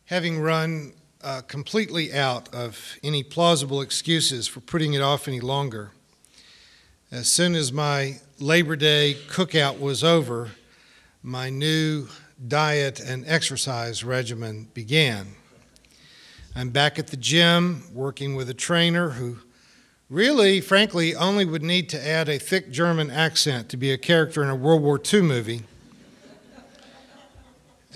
Having run completely out of any plausible excuses for putting it off any longer, as soon as my Labor Day cookout was over, my new diet and exercise regimen began. I'm back at the gym working with a trainer who really, frankly, only would need to add a thick German accent to be a character in a World War II movie.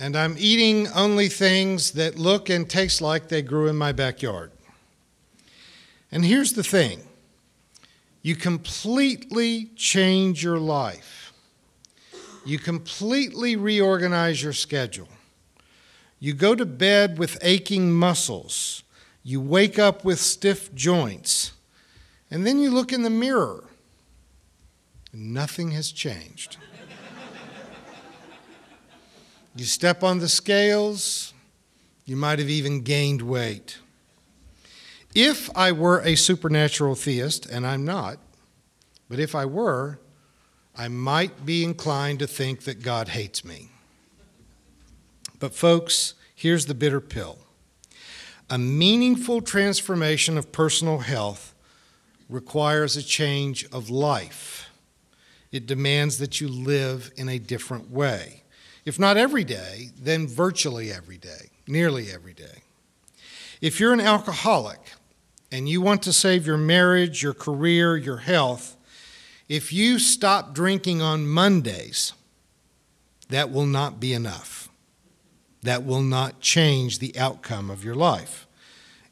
And I'm eating only things that look and taste like they grew in my backyard. And here's the thing. You completely change your life. You completely reorganize your schedule. You go to bed with aching muscles. You wake up with stiff joints. And then you look in the mirror. And nothing has changed. You step on the scales, you might have even gained weight. If I were a supernatural theist, and I'm not, but if I were, I might be inclined to think that God hates me. But folks, here's the bitter pill. A meaningful transformation of personal health requires a change of life. It demands that you live in a different way. If not every day, then virtually every day, nearly every day. If you're an alcoholic and you want to save your marriage, your career, your health, if you stop drinking on Mondays, that will not be enough. That will not change the outcome of your life.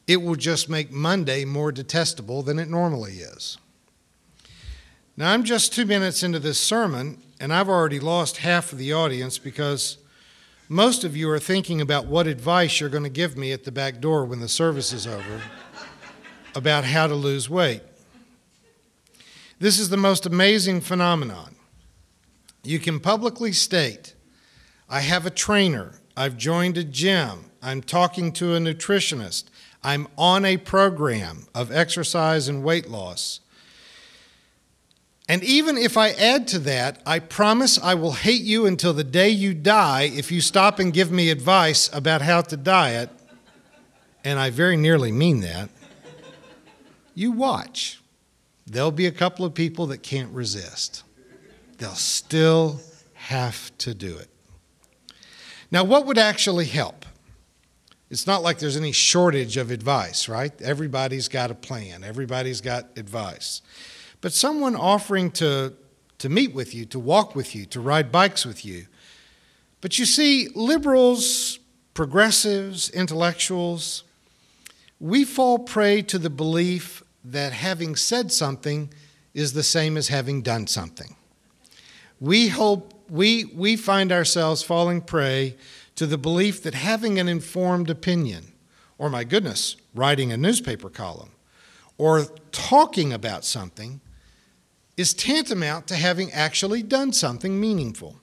It will just make Monday more detestable than it normally is. Now, I'm just 2 minutes into this sermon, and I've already lost half of the audience because most of you are thinking about what advice you're going to give me at the back door when the service is over about how to lose weight. This is the most amazing phenomenon. You can publicly state, I have a trainer, I've joined a gym, I'm talking to a nutritionist, I'm on a program of exercise and weight loss. And even if I add to that, I promise I will hate you until the day you die if you stop and give me advice about how to diet, and I very nearly mean that, you watch. There'll be a couple of people that can't resist. They'll still have to do it. Now, what would actually help? It's not like there's any shortage of advice, right? Everybody's got a plan. Everybody's got advice. But someone offering to meet with you, to walk with you, to ride bikes with you. But you see, liberals, progressives, intellectuals, we fall prey to the belief that having said something is the same as having done something. We find ourselves falling prey to the belief that having an informed opinion, or my goodness, writing a newspaper column, or talking about something is tantamount to having actually done something meaningful.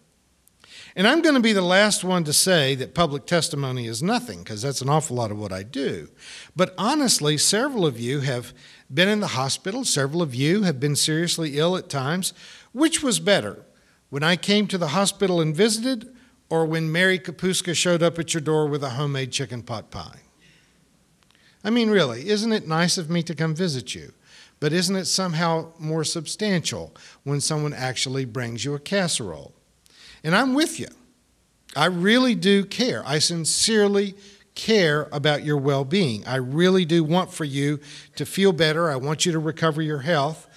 And I'm going to be the last one to say that public testimony is nothing, because that's an awful lot of what I do. But honestly, several of you have been in the hospital. Several of you have been seriously ill at times. Which was better, when I came to the hospital and visited, or when Mary Kapuska showed up at your door with a homemade chicken pot pie? I mean, really, isn't it nice of me to come visit you? But isn't it somehow more substantial when someone actually brings you a casserole? And I'm with you. I really do care. I sincerely care about your well-being. I really do want for you to feel better. I want you to recover your health.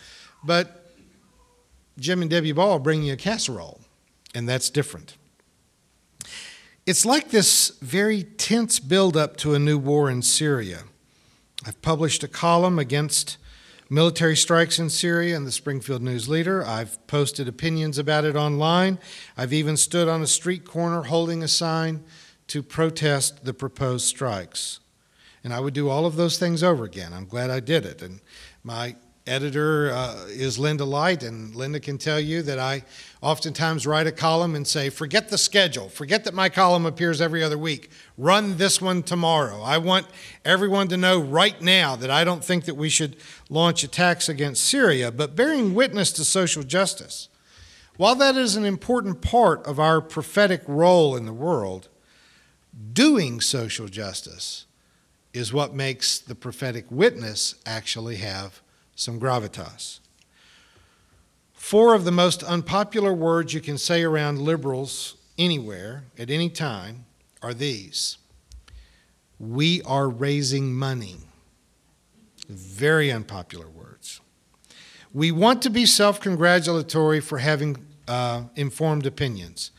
But Jim and Debbie Ball bring you a casserole, and that's different. It's like this very tense buildup to a new war in Syria. I've published a column against military strikes in Syria in the Springfield News Leader. I've posted opinions about it online. I've even stood on a street corner holding a sign to protest the proposed strikes. And I would do all of those things over again. I'm glad I did it. And my editor is Linda Light, and Linda can tell you that I oftentimes write a column and say, forget the schedule, forget that my column appears every other week, run this one tomorrow. I want everyone to know right now that I don't think that we should launch attacks against Syria, but bearing witness to social justice. While that is an important part of our prophetic role in the world, Doing social justice is what makes the prophetic witness actually have some gravitas. 4 of the most unpopular words you can say around liberals anywhere, at any time, are these. We are raising money. Very unpopular words. We want to be self-congratulatory for having informed opinions.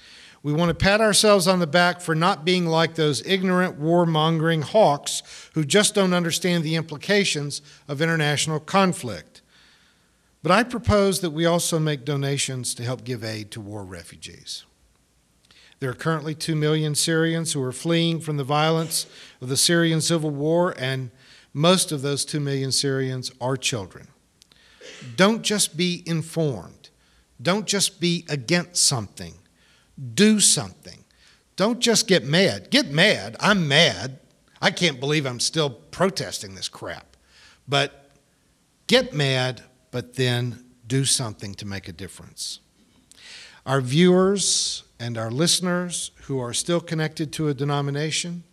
We want to pat ourselves on the back for not being like those ignorant, war-mongering hawks who just don't understand the implications of international conflict. But I propose that we also make donations to help give aid to war refugees. There are currently 2 million Syrians who are fleeing from the violence of the Syrian civil war, and most of those 2 million Syrians are children. Don't just be informed. Don't just be against something. Do something. Don't just get mad. Get mad. I'm mad. I can't believe I'm still protesting this crap. But get mad, but then do something to make a difference. Our viewers and our listeners who are still connected to a denomination,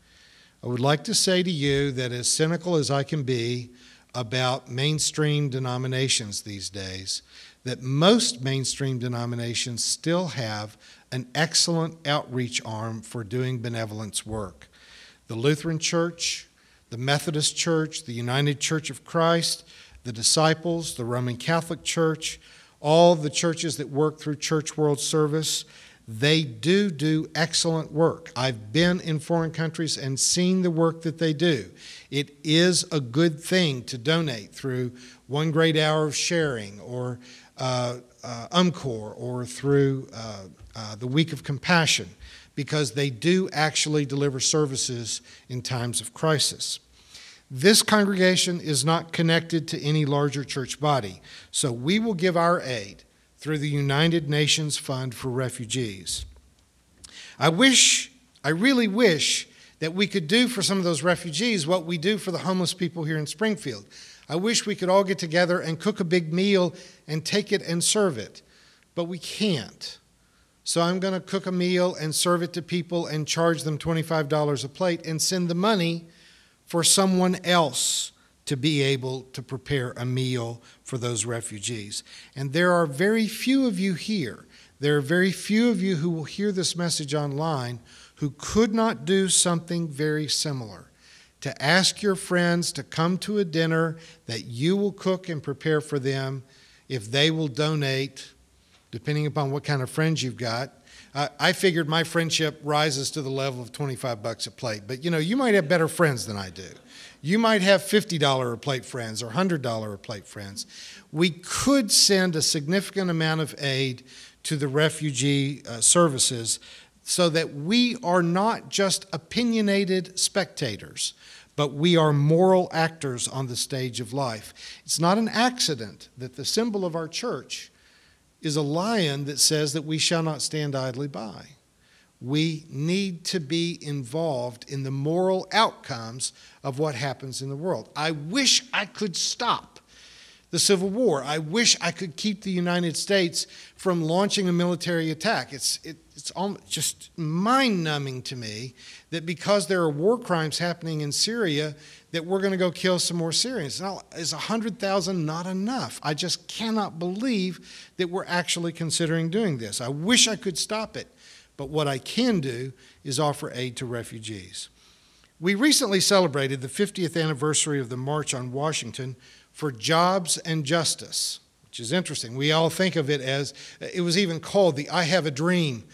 I would like to say to you that as cynical as I can be about mainstream denominations these days, that most mainstream denominations still have an excellent outreach arm for doing benevolence work. The Lutheran Church, the Methodist Church, the United Church of Christ, the Disciples, the Roman Catholic Church, all the churches that work through Church World Service, they do excellent work. I've been in foreign countries and seen the work that they do. It is a good thing to donate through One Great Hour of Sharing or UMCOR or through the Week of Compassion, because they do actually deliver services in times of crisis. This congregation is not connected to any larger church body, so we will give our aid through the United Nations Fund for Refugees. I really wish that we could do for some of those refugees what we do for the homeless people here in Springfield. I wish we could all get together and cook a big meal and take it and serve it, but we can't. So I'm going to cook a meal and serve it to people and charge them $25 a plate and send the money for someone else to be able to prepare a meal for those refugees. And there are very few of you here, there are very few of you who will hear this message online who could not do something very similar. To ask your friends to come to a dinner that you will cook and prepare for them if they will donate, depending upon what kind of friends you've got. I figured my friendship rises to the level of $25 a plate, but you might have better friends than I do. You might have $50 a plate friends or $100 a plate friends. We could send a significant amount of aid to the refugee services so that we are not just opinionated spectators, but we are moral actors on the stage of life. It's not an accident that the symbol of our church is a lion that says that we shall not stand idly by. We need to be involved in the moral outcomes of what happens in the world. I wish I could stop the Civil War. I wish I could keep the United States from launching a military attack. It's just mind-numbing to me that because there are war crimes happening in Syria, that we're going to go kill some more Syrians. Now, is 100,000 not enough? I just cannot believe that we're actually considering doing this. I wish I could stop it, but what I can do is offer aid to refugees. We recently celebrated the 50th anniversary of the March on Washington for Jobs and Justice, which is interesting. We all think of it as, it was even called the I Have a Dream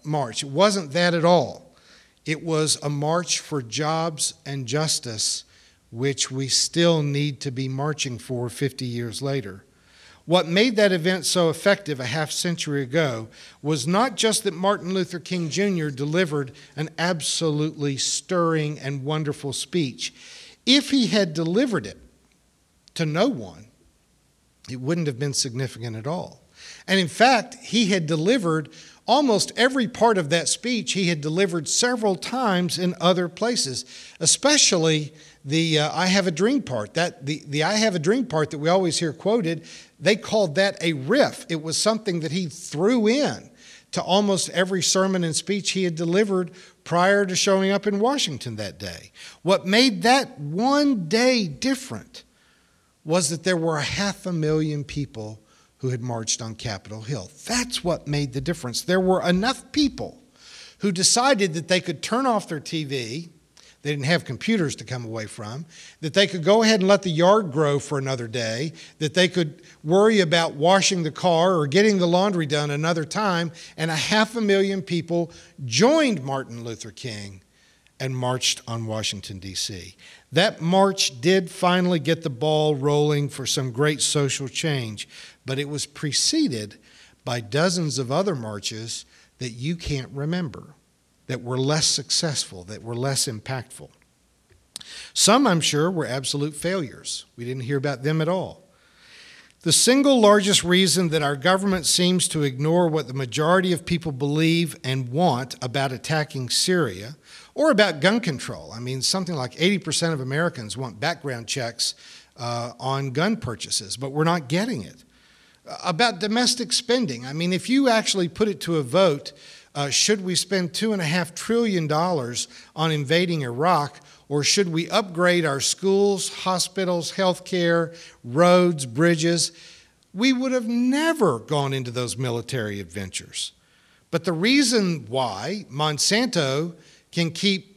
March. It wasn't that at all. It was a march for jobs and justice, which we still need to be marching for 50 years later. What made that event so effective a half century ago was not just that Martin Luther King Jr. delivered an absolutely stirring and wonderful speech. If he had delivered it to no one, it wouldn't have been significant at all. And in fact, he had delivered almost every part of that speech he had delivered several times in other places, especially the I Have a Dream part. The I Have a Dream part that we always hear quoted, they called that a riff. It was something that he threw in to almost every sermon and speech he had delivered prior to showing up in Washington that day. What made that one day different was that there were 500,000 people who had marched on Capitol Hill. That's what made the difference. There were enough people who decided that they could turn off their TV, they didn't have computers to come away from, that they could go ahead and let the yard grow for another day, that they could worry about washing the car or getting the laundry done another time, and 500,000 people joined Martin Luther King and marched on Washington, D.C. That march did finally get the ball rolling for some great social change, but it was preceded by dozens of other marches that you can't remember, that were less successful, that were less impactful. Some, I'm sure, were absolute failures. We didn't hear about them at all. The single largest reason that our government seems to ignore what the majority of people believe and want about attacking Syria or about gun control. I mean, something like 80% of Americans want background checks on gun purchases, but we're not getting it. About domestic spending, I mean, if you actually put it to a vote, should we spend $2.5 trillion on invading Iraq, or should we upgrade our schools, hospitals, health care, roads, bridges? We would have never gone into those military adventures. But the reason why Monsanto can keep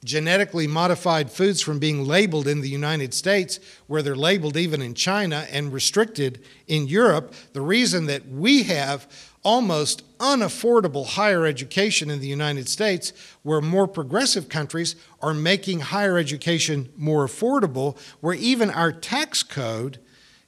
genetically modified foods from being labeled in the United States, where they're labeled even in China and restricted in Europe, the reason that we have almost unaffordable higher education in the United States, where more progressive countries are making higher education more affordable, where even our tax code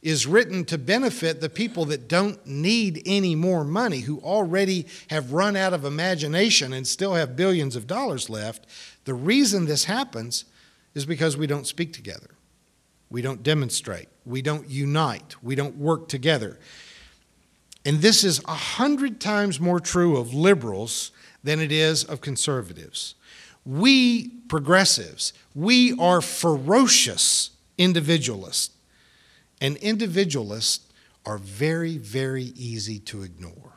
is written to benefit the people that don't need any more money, who already have run out of imagination and still have billions of dollars left. The reason this happens is because we don't speak together. We don't demonstrate. We don't unite. We don't work together. And this is 100 times more true of liberals than it is of conservatives. We progressives, we are ferocious individualists. And individualists are very, very easy to ignore.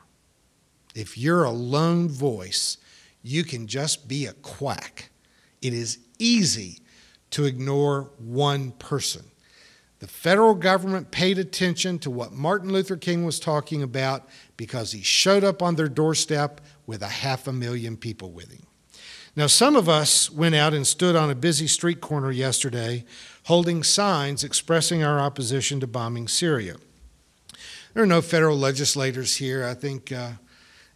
If you're a lone voice, you can just be a quack. It is easy to ignore one person. The federal government paid attention to what Martin Luther King was talking about because he showed up on their doorstep with 500,000 people with him. Now, some of us went out and stood on a busy street corner yesterday holding signs expressing our opposition to bombing Syria. There are no federal legislators here. I think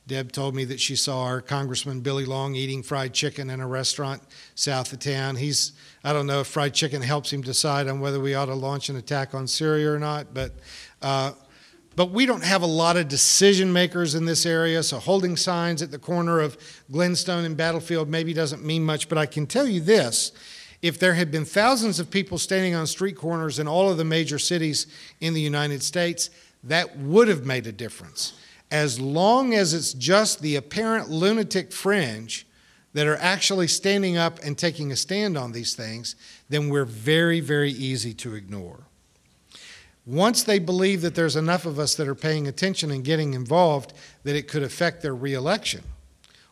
Deb told me that she saw our Congressman Billy Long eating fried chicken in a restaurant south of town. I don't know if fried chicken helps him decide on whether we ought to launch an attack on Syria or not, but we don't have a lot of decision makers in this area, so holding signs at the corner of Glenstone and Battlefield maybe doesn't mean much, but I can tell you this. If there had been thousands of people standing on street corners in all of the major cities in the United States, that would have made a difference. As long as it's just the apparent lunatic fringe that are actually standing up and taking a stand on these things, then we're very, very easy to ignore. Once they believe that there's enough of us that are paying attention and getting involved that it could affect their reelection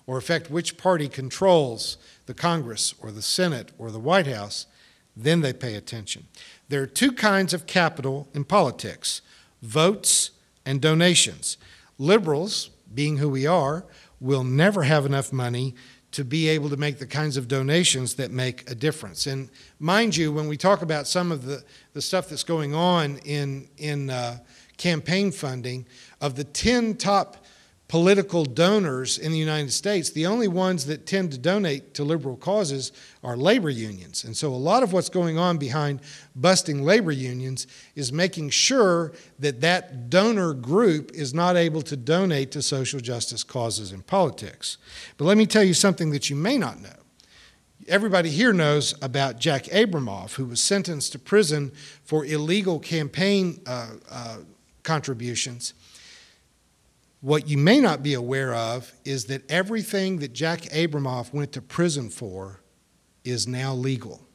or affect which party controls the Congress or the Senate or the White House, then they pay attention. There are two kinds of capital in politics: votes and donations. Liberals, being who we are, will never have enough money to be able to make the kinds of donations that make a difference. And mind you, when we talk about some of the stuff that's going on in campaign funding, of the 10 top political donors in the United States, the only ones that tend to donate to liberal causes are labor unions. And so a lot of what's going on behind busting labor unions is making sure that that donor group is not able to donate to social justice causes in politics. But let me tell you something that you may not know. Everybody here knows about Jack Abramoff, who was sentenced to prison for illegal campaign contributions. What you may not be aware of is that everything that Jack Abramoff went to prison for is now legal.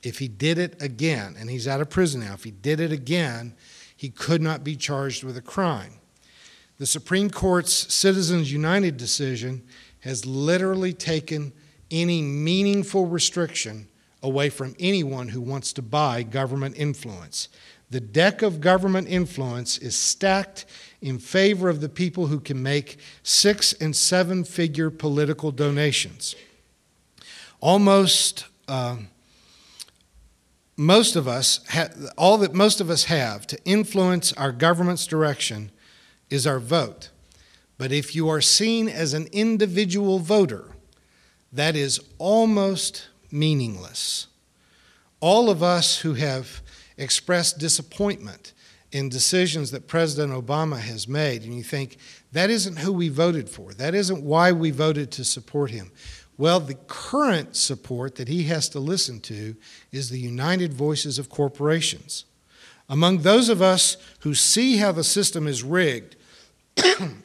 If he did it again, and he's out of prison now, if he did it again, he could not be charged with a crime. The Supreme Court's Citizens United decision has literally taken any meaningful restriction away from anyone who wants to buy government influence. The deck of government influence is stacked in favor of the people who can make 6- and 7-figure political donations. All that most of us have to influence our government's direction is our vote. But if you are seen as an individual voter, that is almost meaningless. All of us who have expressed disappointment in decisions that President Obama has made, and you think, that isn't who we voted for. That isn't why we voted to support him. Well, the current support that he has to listen to is the united voices of corporations. Among those of us who see how the system is rigged,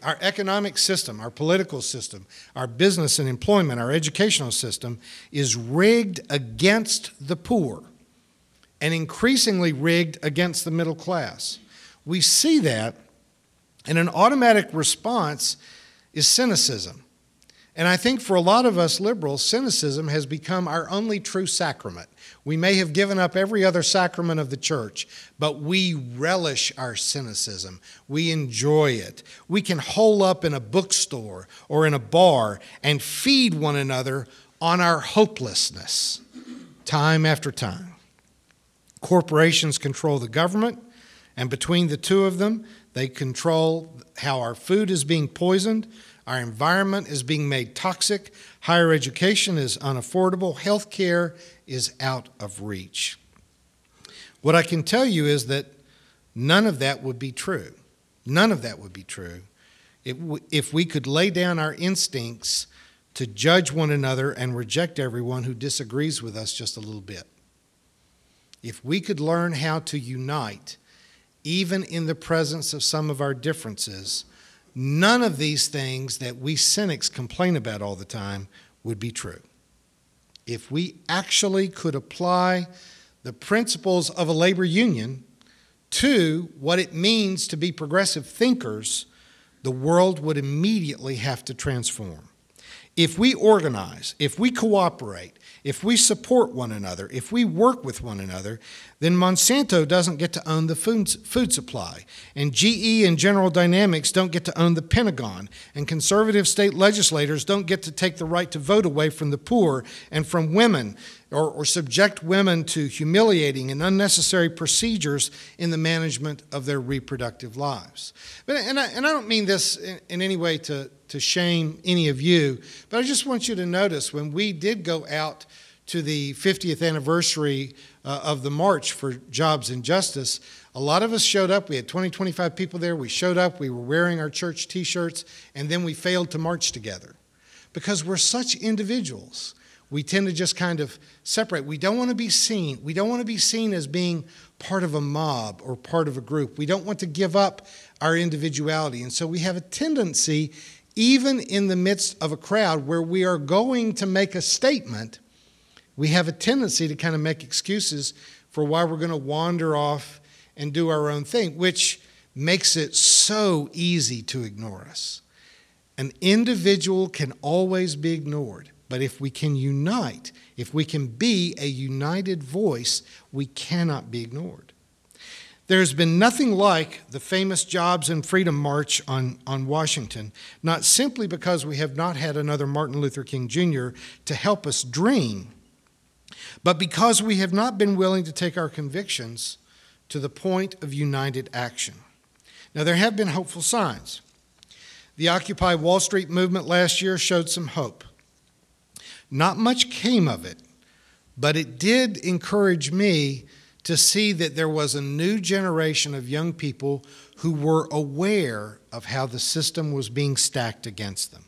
our economic system, our political system, our business and employment, our educational system is rigged against the poor and increasingly rigged against the middle class. We see that, and an automatic response is cynicism. And I think for a lot of us liberals, cynicism has become our only true sacrament. We may have given up every other sacrament of the church, but we relish our cynicism. We enjoy it. We can hole up in a bookstore or in a bar and feed one another on our hopelessness time after time. Corporations control the government, and between the two of them, they control how our food is being poisoned, our environment is being made toxic, higher education is unaffordable, health care is out of reach. What I can tell you is that none of that would be true. None of that would be true if we could lay down our instincts to judge one another and reject everyone who disagrees with us just a little bit. If we could learn how to unite, even in the presence of some of our differences, none of these things that we cynics complain about all the time would be true. If we actually could apply the principles of a labor union to what it means to be progressive thinkers, the world would immediately have to transform. If we organize, if we cooperate, if we support one another, if we work with one another, then Monsanto doesn't get to own the food supply, and GE and General Dynamics don't get to own the Pentagon, and conservative state legislators don't get to take the right to vote away from the poor and from women, or subject women to humiliating and unnecessary procedures in the management of their reproductive lives. And I don't mean this in any way to shame any of you, but I just want you to notice when we did go out to the 50th anniversary of the March for Jobs and Justice, a lot of us showed up. We had 20, 25 people there. We showed up. We were wearing our church T-shirts, and then we failed to march together because we're such individuals. We tend to just kind of separate. We don't want to be seen. We don't want to be seen as being part of a mob or part of a group. We don't want to give up our individuality. And so we have a tendency, even in the midst of a crowd where we are going to make a statement, we have a tendency to kind of make excuses for why we're going to wander off and do our own thing, which makes it so easy to ignore us. An individual can always be ignored. But if we can unite, if we can be a united voice, we cannot be ignored. There's been nothing like the famous Jobs and Freedom March on Washington, not simply because we have not had another Martin Luther King Jr. to help us dream, but because we have not been willing to take our convictions to the point of united action. Now, there have been hopeful signs. The Occupy Wall Street movement last year showed some hope. Not much came of it, but it did encourage me to see that there was a new generation of young people who were aware of how the system was being stacked against them.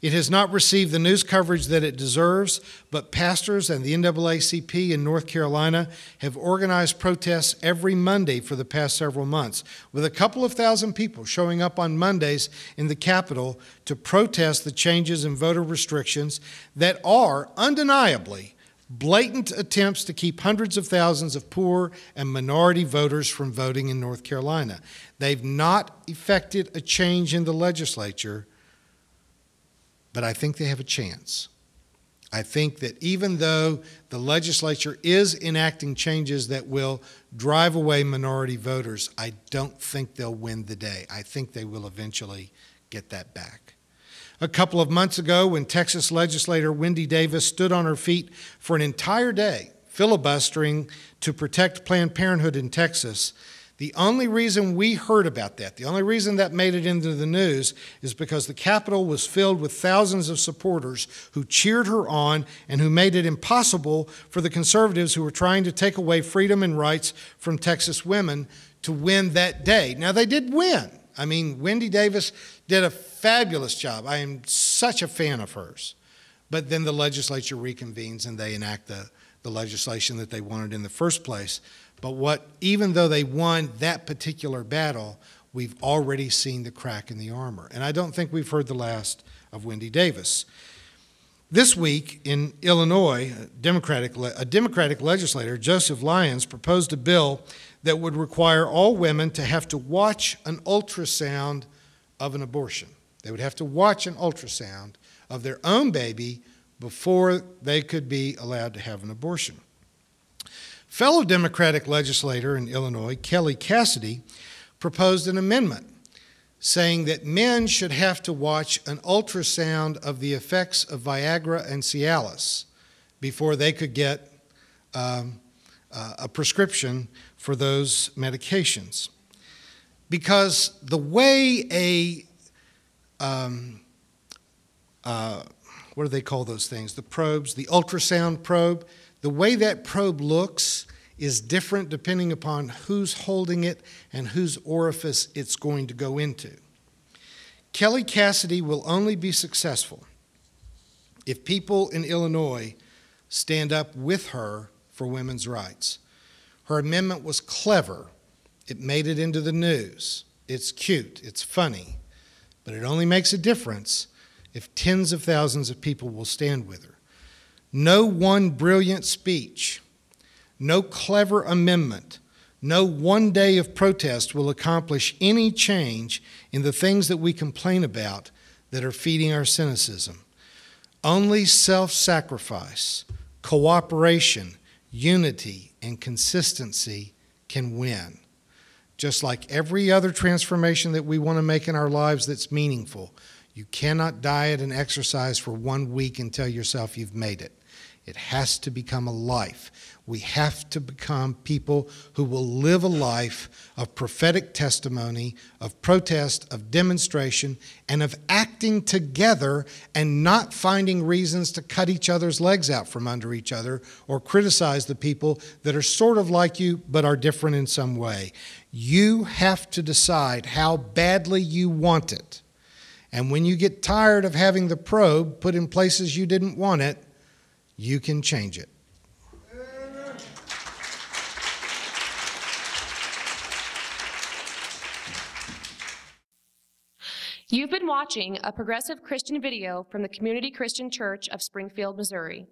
It has not received the news coverage that it deserves, but pastors and the NAACP in North Carolina have organized protests every Monday for the past several months, with a couple of thousand people showing up on Mondays in the Capitol to protest the changes in voter restrictions that are undeniably blatant attempts to keep hundreds of thousands of poor and minority voters from voting in North Carolina. They've not effected a change in the legislature, but I think they have a chance. I think that even though the legislature is enacting changes that will drive away minority voters, I don't think they'll win the day. I think they will eventually get that back. A couple of months ago, when Texas legislator Wendy Davis stood on her feet for an entire day filibustering to protect Planned Parenthood in Texas, the only reason we heard about that, the only reason that made it into the news, is because the Capitol was filled with thousands of supporters who cheered her on and who made it impossible for the conservatives who were trying to take away freedom and rights from Texas women to win that day. Now, they did win. I mean, Wendy Davis did a fabulous job. I am such a fan of hers. But then the legislature reconvenes and they enact the legislation that they wanted in the first place. But even though they won that particular battle, we've already seen the crack in the armor. And I don't think we've heard the last of Wendy Davis. This week in Illinois, a Democratic legislator, Joseph Lyons, proposed a bill that would require all women to have to watch an ultrasound of an abortion. They would have to watch an ultrasound of their own baby before they could be allowed to have an abortion. Fellow Democratic legislator in Illinois, Kelly Cassidy, proposed an amendment saying that men should have to watch an ultrasound of the effects of Viagra and Cialis before they could get a prescription for those medications. Because the way what do they call those things? The probes, the ultrasound probe, the way that probe looks is different depending upon who's holding it and whose orifice it's going to go into. Kelly Cassidy will only be successful if people in Illinois stand up with her for women's rights. Her amendment was clever. It made it into the news. It's cute. It's funny. But it only makes a difference if tens of thousands of people will stand with her. No one brilliant speech, no clever amendment, no one day of protest will accomplish any change in the things that we complain about that are feeding our cynicism. Only self-sacrifice, cooperation, unity, and consistency can win. Just like every other transformation that we want to make in our lives that's meaningful, you cannot diet and exercise for 1 week and tell yourself you've made it. It has to become a life. We have to become people who will live a life of prophetic testimony, of protest, of demonstration, and of acting together and not finding reasons to cut each other's legs out from under each other or criticize the people that are sort of like you but are different in some way. You have to decide how badly you want it. And when you get tired of having the probe put in places you didn't want it, you can change it. You've been watching a progressive Christian video from the Community Christian Church of Springfield, Missouri.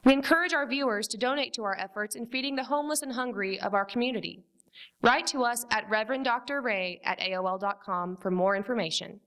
We encourage our viewers to donate to our efforts in feeding the homeless and hungry of our community. Write to us at reverenddray@aol.com for more information.